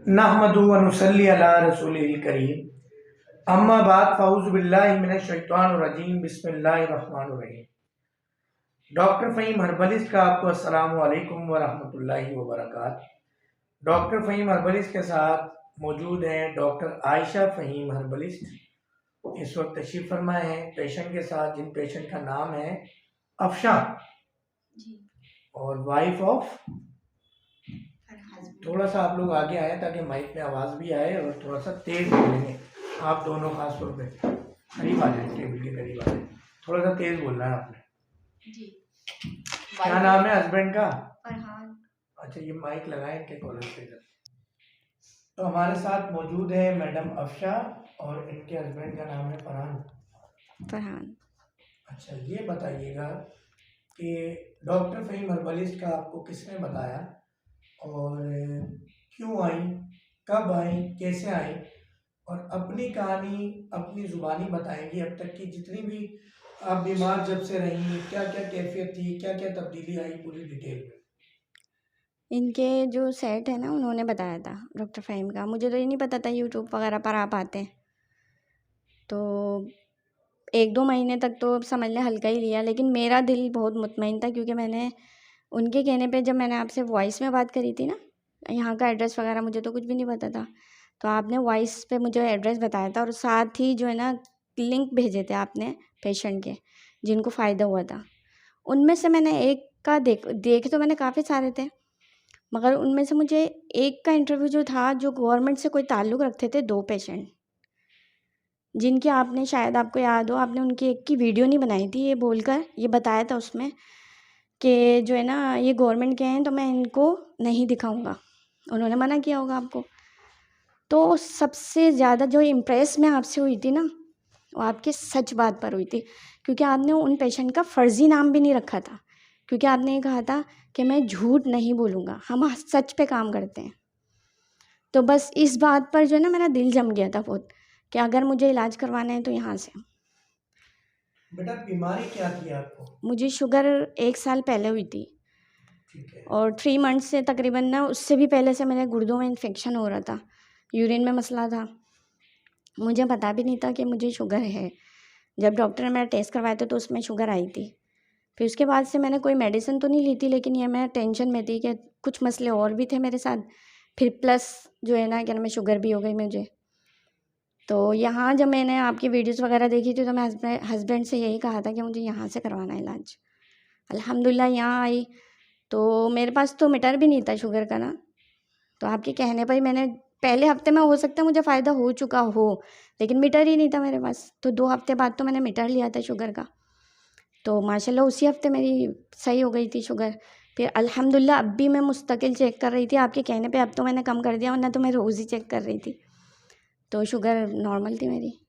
नहमदुहु व नुसल्ली अला रसूलिल करीम अम्मा बाद फ़अऊज़ु बिल्लाहि मिनश शैतानिर रजीम बिस्मिल्लाहिर रहमानिर रहीम। डॉक्टर फ़हीम हर्बलिस्ट का आपको अस्सलामु अलैकुम व रहमतुल्लाहि व बरकातहू। डॉक्टर फ़हीम हर्बलिस्ट के साथ मौजूद हैं डॉक्टर आयशा फ़हीम हर्बलिस्ट। इस वक्त तशरीफ़ फरमाए हैं पेशेंट के साथ, जिन पेशेंट का नाम है अफशा और वाइफ ऑफ। थोड़ा सा आप लोग आगे आए ताकि माइक में आवाज़ भी आए और थोड़ा सा तेज़ बोलेंगे। आप दोनों खास तौर पे करीब आ जाए, टेबल के करीब आ जाए, थोड़ा सा तेज़ बोलना है आपने जी। क्या नाम है हस्बैंड का? फरहान। अच्छा, ये माइक लगाएं इनके कॉलर पे। तो हमारे साथ मौजूद है मैडम अफशा और इनके हस्बैंड का नाम है फरहान। अच्छा, ये बताइएगा कि डॉक्टर फ़हीम हर्बलिस्ट का आपको किसने बताया और क्यों आई, कब आई, कैसे आई, और अपनी कहानी अपनी ज़ुबानी बताएंगी। अब तक की जितनी भी आप बीमार जब से रही, क्या क्या कैफियत थी, क्या क्या तब्दीली आई, पूरी डिटेल में। इनके जो सेट है ना, उन्होंने बताया था डॉक्टर फ़हीम का। मुझे तो ये नहीं पता था यूट्यूब वगैरह पर आप आते हैं। तो 1-2 महीने तक तो समझ लें हल्का ही लिया, लेकिन मेरा दिल बहुत मुतमईन था क्योंकि मैंने उनके कहने पे, जब मैंने आपसे वॉइस में बात करी थी ना, यहाँ का एड्रेस वगैरह मुझे तो कुछ भी नहीं पता था, तो आपने वॉइस पे मुझे एड्रेस बताया था और साथ ही जो है ना लिंक भेजे थे आपने पेशेंट के जिनको फ़ायदा हुआ था। उनमें से मैंने एक का देखे तो मैंने काफ़ी सारे थे, मगर उनमें से मुझे एक का इंटरव्यू जो था, जो गवर्नमेंट से कोई ताल्लुक़ रखते थे, 2 पेशेंट जिनके आपने, शायद आपको याद हो, आपने उनकी एक की वीडियो नहीं बनाई थी, ये बोलकर ये बताया था उसमें कि जो है ना ये गवर्नमेंट के हैं तो मैं इनको नहीं दिखाऊंगा। उन्होंने मना किया होगा आपको। तो सबसे ज़्यादा जो इम्प्रेस मैं आपसे हुई थी ना, वो आपके सच बात पर हुई थी, क्योंकि आपने उन पेशेंट का फ़र्ज़ी नाम भी नहीं रखा था, क्योंकि आपने ये कहा था कि मैं झूठ नहीं बोलूँगा, हम सच पे काम करते हैं। तो बस इस बात पर जो है ना मेरा दिल जम गया था बहुत, कि अगर मुझे इलाज करवाना है तो यहाँ से। बेटा बीमारी क्या थी आपको? मुझे शुगर 1 साल पहले हुई थी। ठीक है। और 3 मंथ्स से तकरीबन ना, उससे भी पहले से मेरे गुर्दों में इन्फेक्शन हो रहा था, यूरिन में मसला था। मुझे पता भी नहीं था कि मुझे शुगर है। जब डॉक्टर ने मेरा टेस्ट करवाया था तो उसमें शुगर आई थी। फिर उसके बाद से मैंने कोई मेडिसिन तो नहीं ली थी, लेकिन ये मैं टेंशन में थी कि कुछ मसले और भी थे मेरे साथ, फिर प्लस जो है ना कि मैं शुगर भी हो गई मुझे। तो यहाँ जब मैंने आपकी वीडियोज़ वगैरह देखी थी तो मैं हस्बैंड से यही कहा था कि मुझे यहाँ से करवाना है इलाज। अल्हम्दुलिल्लाह यहाँ आई तो मेरे पास तो मीटर भी नहीं था शुगर का ना, तो आपके कहने पर ही मैंने, पहले हफ्ते में हो सकता है मुझे फ़ायदा हो चुका हो, लेकिन मीटर ही नहीं था मेरे पास। तो 2 हफ्ते बाद तो मैंने मीटर लिया था शुगर का, तो माशाल्लाह उसी हफ्ते मेरी सही हो गई थी शुगर। फिर अल्हम्दुलिल्लाह अब भी मैं मुस्तकिल चेक कर रही थी आपके कहने पे, अब तो मैंने कम कर दिया, वरना तो मैं रोज़ ही चेक कर रही थी, तो शुगर नॉर्मल थी मेरी।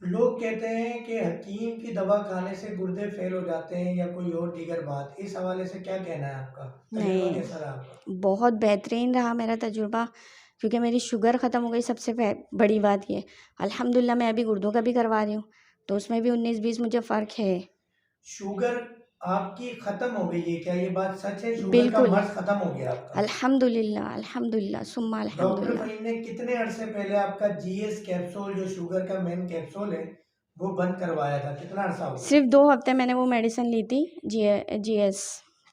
लोग कहते हैं कि हकीम की दवा खाने से गुर्दे फेल हो जाते हैं या कोई और दीगर बात, इस हवाले से क्या कहना है आपका? तजुर्बा नहीं, कैसा रहा आपका? बहुत बेहतरीन रहा मेरा तजुर्बा, क्योंकि मेरी शुगर ख़त्म हो गई, सबसे बड़ी बात ये। अल्हम्दुलिल्लाह मैं अभी गुर्दों का भी करवा रही हूँ, तो उसमें भी 19-20 मुझे फ़र्क है। शुगर आपकी खत्म हो गई है, क्या ये बात सच है? शुगर का बिल्कुल, मर्ज खत्म हो गया आपका? अल्हम्दुलिल्लाह, अल्हम्दुलिल्लाह, सुम्मा डॉक्टर अल्हम्दुलिल्लाह। फहीम ने कितने अरसे पहले आपका जीएस कैप्सूल, जो शुगर का मेन कैप्सूल है, वो बंद करवाया था? कितना अरसा हो गया? सिर्फ 2 हफ्ते मैंने वो मेडिसिन ली थी, जीएस,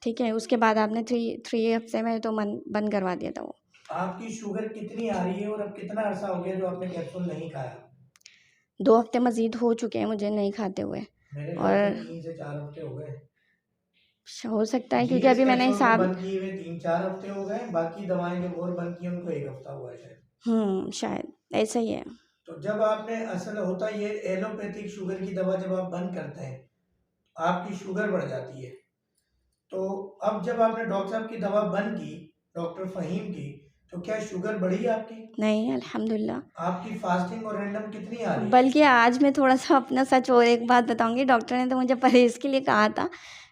ठीक है। उसके बाद आपने 3 हफ्ते में तो बंद करवा दिया था वो। आपकी शुगर कितनी आ रही है और अब कितना अरसा हो गया जो आपने कैप्सूल नहीं खाया? 2 हफ्ते मज़ीद हो चुके हैं मुझे नहीं खाते हुए, मेरे ख्याल से और 3 से 4 हफ्ते हो गए। हो सकता है, क्योंकि जीएस अभी मैंने कैप्सूल को हिसाब, बंद किए हुए 3-4 हफ्ते हो गए, बाकी दवाएं जो और बंद की उनको 1 हफ्ता हुआ है शायद। शायद ऐसा ही है। तो जब आपने, असल होता ये एलोपैथिक शुगर की दवा जब आप बंद करते हैं आपकी शुगर बढ़ जाती है। तो अब जब आपने डॉक्टर साहब की दवा बंद की, डॉक्टर फहीम की, तो क्या शुगर बढ़ी आपकी? नहीं, अल्हम्दुलिल्लाह। आपकी फास्टिंग और रैंडम कितनी आ रही है? बल्कि आज मैं थोड़ा-सा अपना सच और एक बात बताऊँगी, डॉक्टर ने तो मुझे परहेज़ के लिए कहा था,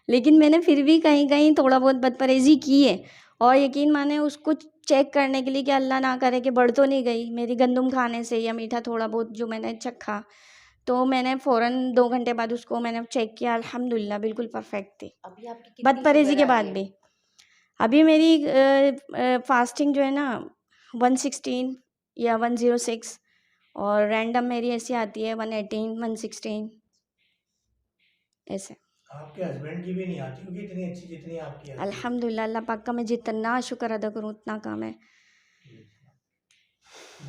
लेकिन मैंने फिर भी कहीं-कहीं थोड़ा बहुत बदपरहेज़ी की है, और यकीन माने उसको चेक करने के लिए कि अल्लाह ना करे कि बढ़ तो नहीं गई मेरी गंदम खाने से या मीठा थोड़ा बहुत जो मैंने चखा, तो मैंने फ़ौरन 2 घंटे बाद उसको मैंने चेक किया, अल्हम्दुलिल्लाह बिल्कुल परफ़ेक्ट थी, अभी आपकी कितनी बदपरहेज़ी शुगर के आ बाद रही है? भी। अभी मेरी फास्टिंग जो है ना 116 या 106, और रैंडम मेरी ऐसी आती है 118 116 ऐसे। आपके हस्बैंड की भी नहीं आती क्योंकि इतनी अच्छी जितनी आपकी आती है। अल्हम्दुलिल्लाह, अल्लाह पाक का मैं जितना शुक्र अदा करूँ उतना कम है।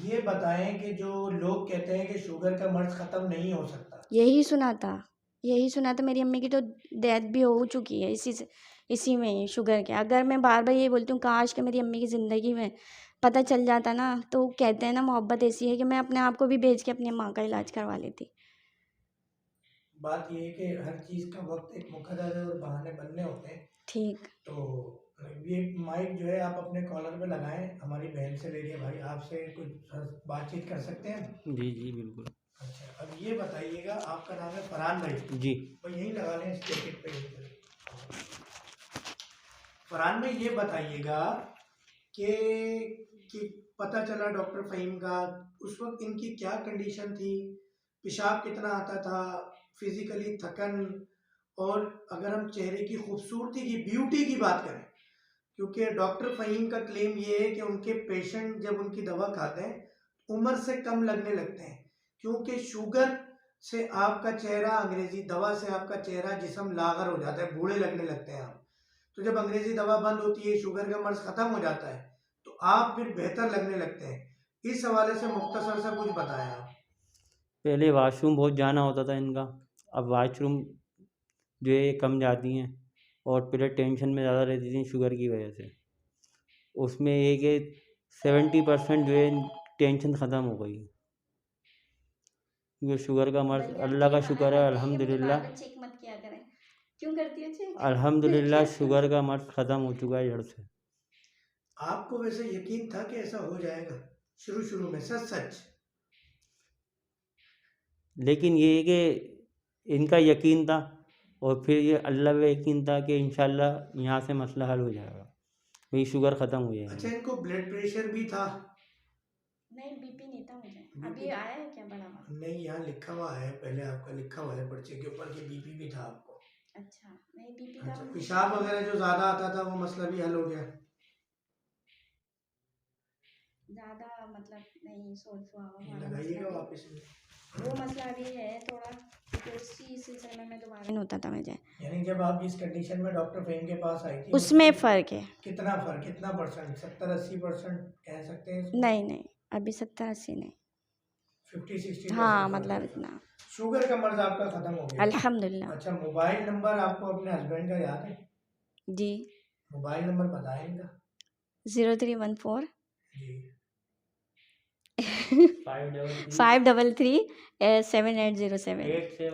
ये बताएं कि जो लोग कहते हैं कि शुगर का मर्ज खत्म नहीं हो सकता, यही सुना था, यही सुना था। मेरी अम्मी की तो डेथ भी हो चुकी है इसी में ही, शुगर के। अगर मैं बार बार ये बोलती हूँ काश कि मेरी अम्मी की ज़िंदगी में पता चल जाता ना, तो कहते हैं ना मोहब्बत ऐसी है कि मैं अपने आप को भी बेच के अपनी माँ का इलाज करवा लेती। बात ये है कि हर चीज़ का वक्त एक मुकर्रर है और बहाने बनने होते हैं। ठीक। तो ये माइक जो है आप अपने कॉलर पे लगाएं, हमारी बहन से लेके भाई आपसे कुछ बातचीत कर सकते हैं। जी जी बिल्कुल। अच्छा, अब ये बताइएगा, आपका नाम है फरहान भाई जी। भाई, यहीं लगा लें इस टिकट पे यहीं पे। फरहान भाई ये बताइएगा कि पता चला डॉक्टर फ़हीम का, उस वक्त इनकी क्या कंडीशन थी, पेशाब कितना आता था, फिजिकली थकन, और अगर हम चेहरे की खूबसूरती की, ब्यूटी की बात करें, क्योंकि डॉक्टर फ़हीम का क्लेम ये है कि उनके पेशेंट जब उनकी दवा खाते हैं उम्र से कम लगने लगते हैं, क्योंकि शुगर से आपका चेहरा, अंग्रेजी दवा से आपका चेहरा जिस्म लागर हो जाता है, बूढ़े लगने लगते हैं आप। तो जब अंग्रेजी दवा बंद होती है, शुगर का मर्ज खत्म हो जाता है, तो आप फिर बेहतर लगने लगते हैं। इस हवाले से मुख्तसर से कुछ बताएं आप। पहले वाशरूम बहुत जाना होता था इनका, अब वाशरूम जो है कम जाती हैं, और पहले टेंशन में ज़्यादा रहती थी शुगर की वजह से। उसमें एक 70% जो है टेंशन ख़त्म हो गई। ये शुगर का मर्ज, अल्लाह का शुक्र है अल्हम्दुलिल्लाह, चेक मत किया करें। क्यों करती है चेक? अल्हम्दुलिल्लाह शुगर का मर्ज ख़त्म हो चुका है जड़ से। आपको वैसे यकीन था कि ऐसा हो जाएगा शुरू शुरू में, सच सच? लेकिन ये है कि इनका यकीन था, और फिर ये अल्लाह पे यकीन था कि इंशाल्लाह यहाँ से मसला हल हो जाएगा, वही शुगर ख़त्म हो अच्छा, जाएगी। इनको ब्लड प्रेशर भी था? नहीं, बीपी नहीं था मुझे। बीपी अभी आया है क्या बढ़ा हुआ? नहीं, यहाँ लिखा हुआ है, पहले आपका लिखा हुआ है पर्चे के ऊपर कि बीपी भी था आपको। अच्छा, नहीं बीपी का अच्छा, मुझे पेशाब वगैरह जो ज़्यादा आता था वो मसला भी हल हो गया? ज़्यादा मतलब नहीं सोच हुआ ये वाला लगाइएगा मसला वापस में। नहीं। वो मसला अभी है थोड़ा, क्योंकि उसी सिलसिले में दोबारा नहीं होता था मुझे। यानी जब आप इस कंडीशन में डॉक्टर फ़हीम के पास आई थी, उसमें फ़र्क है। कितना फ़र्क, कितना परसेंट, 70-80% कह सकते हैं इसको? नहीं नहीं, अभी 70-80 नहीं। 50-60% हाँ फ़र्क मतलब है। इतना। शुगर का मर्ज आपका ख़त्म हो गया? अल्हम्दुलिल्लाह। अच्छा, मोबाइल नंबर आपको अपने हस्बैंड का याद है? जी। मोबाइल नंबर बताएं इनका। 0314 जी। 533 7807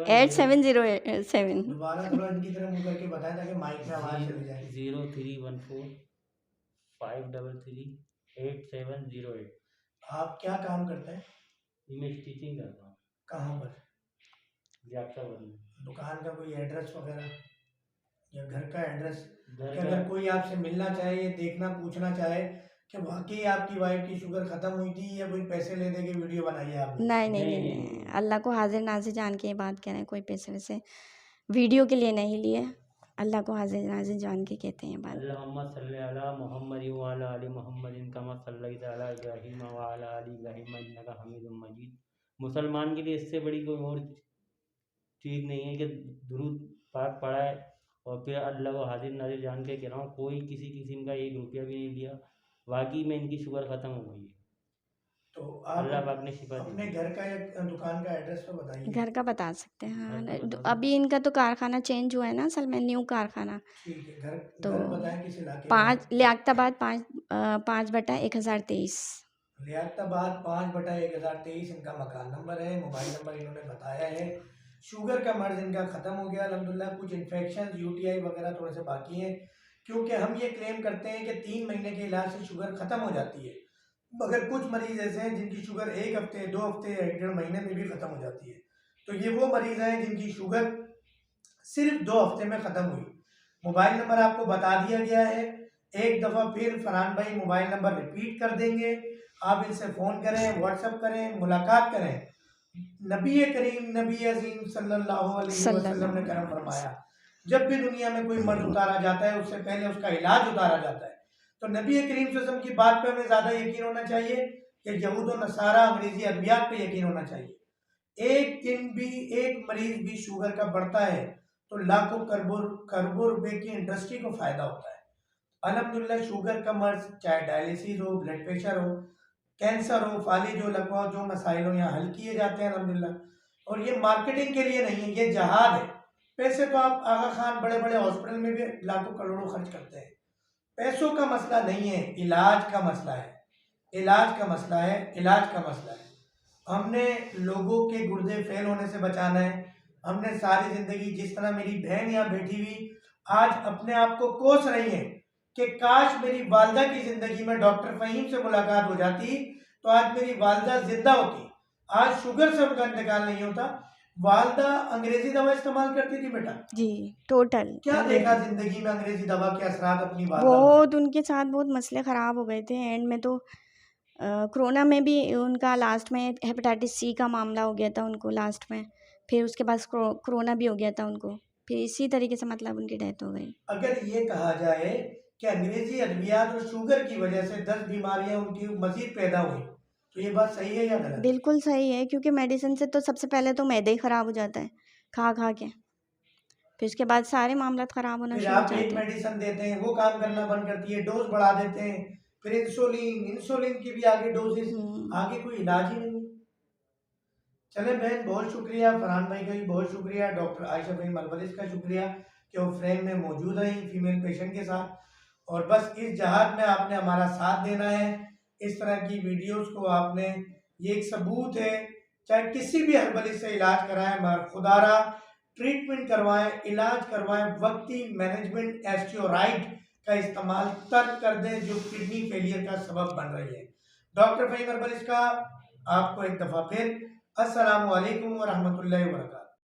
8707। दोबारा थोड़ा इनकी तरह मुंह करके बताएं ताकि माइक में आवाज़ चली जाए। 0314 आप क्या काम करते हैं? मैं स्टिचिंग करता हूँ। कहाँ पर? जागतावली। दुकान का कोई एड्रेस वगैरह या घर का एड्रेस, घर कि का अगर कोई आपसे मिलना चाहे, ये देखना पूछना चाहे कि वाकई आपकी वाइफ की शुगर खत्म हुई थी या कोई पैसे ले दे के वीडियो बनाई है आपने? नहीं नहीं नहीं, नहीं नहीं, नहीं, नहीं। अल्लाह को हाजिर नाजिर जान के ये बात कह रहे हैं, कोई पैसे वैसे वीडियो के लिए नहीं लिए। अल्लाह को हाजिर नाजिर जान के कहते हैं ये बात। अल्लाहुम्मा सल्ली अला मुहम्मद व अला आलि मुहम्मद कमा सल्लैता अला इब्राहीम व अला आलि इब्राहीम इन्नका हमीदुम मजीद। मुसलमान के लिए इससे बड़ी कोई और चीज़ नहीं है कि दुरूद पाक पढ़ाए, और फिर अल्लाह को हाजिर नाजिर जान के कह रहा हूँ, कोई किसी किस्म का 1 रुपया भी नहीं लिया, वाकई में इनकी शुगर ख़त्म हो गई है। तो अल्लाह आप पाक ने शिफा दी अपने है। घर का या दुकान का एड्रेस तो बताइए। घर का बता सकते हैं हाँ। घर का बता अभी इनका तो कारखाना चेंज हुआ है ना असल में, न्यू कारखाना। ठीक है, घर तो घर बताएं किस इलाके में है? 5 लियाकताबाद 5/1023। लियाकताबाद 5/1023 इनका मकान नंबर है। मोबाइल नंबर इन्होंने बताया है। शुगर का मर्ज इनका ख़त्म हो गया अल्हम्दुलिल्लाह। कुछ इन्फेक्शन यूटीआई वगैरह थोड़े से बाकी हैं, क्योंकि हम ये क्लेम करते हैं कि 3 महीने के इलाज से शुगर ख़त्म हो जाती है, मगर कुछ मरीज़ ऐसे हैं जिनकी शुगर 1 हफ्ते, 2 हफ्ते, 1 डेढ़ महीने में भी ख़त्म हो जाती है। तो ये वो मरीज़ हैं जिनकी शुगर सिर्फ 2 हफ्ते में ख़त्म हुई। मोबाइल नंबर आपको बता दिया गया है। एक दफ़ा फिर फरहान भाई मोबाइल नंबर रिपीट कर देंगे। आप इनसे फ़ोन करें, व्हाट्सअप करें, मुलाकात करें। नबी करीम, नबी अज़ीम सल्लल्लाहु अलैहि वसल्लम ने करम फरमाया जब भी दुनिया में कोई मर्ज उतारा जाता है उससे पहले उसका इलाज उतारा जाता है। तो नबी करीम सल्लल्लाहु अलैहि वसल्लम की बात पे हमें ज़्यादा यकीन होना चाहिए कि यहूद व नसारा अंग्रेजी अद्वियात पे यकीन होना चाहिए। एक दिन भी एक मरीज भी शुगर का बढ़ता है तो लाखों खरबों रुपए की इंडस्ट्री को फायदा होता है। अल्हम्दुलिल्लाह शुगर का मर्ज चाहे डायलिसिस हो, ब्लड प्रेशर हो, कैंसर हो, फालिज हो, लकवा, जो मसाइल हो यहाँ हल किए जाते हैं अल्हम्दुलिल्लाह। और ये मार्केटिंग के लिए नहीं है, ये जहाद है। पैसे तो आप आगा खान बड़े बड़े हॉस्पिटल में भी लाखों करोड़ों खर्च करते हैं। पैसों का मसला नहीं है, इलाज का मसला है, इलाज का मसला है, इलाज का मसला है। हमने लोगों के गुर्दे फेल होने से बचाना है। हमने सारी जिंदगी, जिस तरह मेरी बहन यहाँ बैठी हुई आज अपने आप को कोस रही है कि काश मेरी वालदा की जिंदगी में डॉक्टर फहीम से मुलाकात हो जाती तो आज मेरी वालदा जिंदा होती। आज शुगर से उनका इंतकाल नहीं होता। वालदा अंग्रेजी दवा इस्तेमाल करती थी बेटा जी, टोटल क्या देखा अंग्रेजी। जिंदगी में अंग्रेजी दवा के असरात अपनी वालदा में? बहुत उनके साथ बहुत मसले ख़राब हो गए थे एंड में तो कोरोना में भी उनका लास्ट में हेपेटाइटिस सी का मामला हो गया था उनको लास्ट में, फिर उसके बाद कोरोना भी हो गया था उनको, फिर इसी तरीके से मतलब उनकी डेथ हो गई। अगर ये कहा जाए कि अंग्रेजी अद्वियात और शुगर की वजह से 10 बीमारियां उनकी मजीद पैदा हुई तो ये बात सही है या गलत? बिल्कुल सही है, क्योंकि मेडिसिन से तो सबसे पहले तो मैदा ही ख़राब हो जाता है खा खा के, फिर उसके बाद सारे मामला ख़राब होना फिर शुरू हो आप एक जाते हैं। मेडिसिन देते हैं वो काम करना बंद करती है, डोज बढ़ा देते हैं, फिर इंसुलिन की भी आगे डोजेस, आगे कोई इलाज ही नहीं है। चले बहन, बहुत शुक्रिया, फरहान भाई का भी बहुत शुक्रिया, डॉक्टर आयशा फहीम अलवलिस का शुक्रिया कि वो फ्रेम में मौजूद रही फीमेल पेशेंट के साथ। और बस इस जहाज में आपने हमारा साथ देना है। इस तरह की वीडियोस को आपने, ये एक सबूत है, चाहे किसी भी हर्बलिस्ट से इलाज कराएं, मगर खुदारा ट्रीटमेंट करवाएं, इलाज करवाएं, वक्ती मैनेजमेंट एस्टियोराइड का इस्तेमाल तर्क कर दें जो किडनी फेलियर का सबब बन रही है। डॉक्टर फहीम हर्बलिस्ट का आपको एक दफ़ा फिर अस्सलामु अलैकुम व रहमतुल्लाहि व बरकातहू।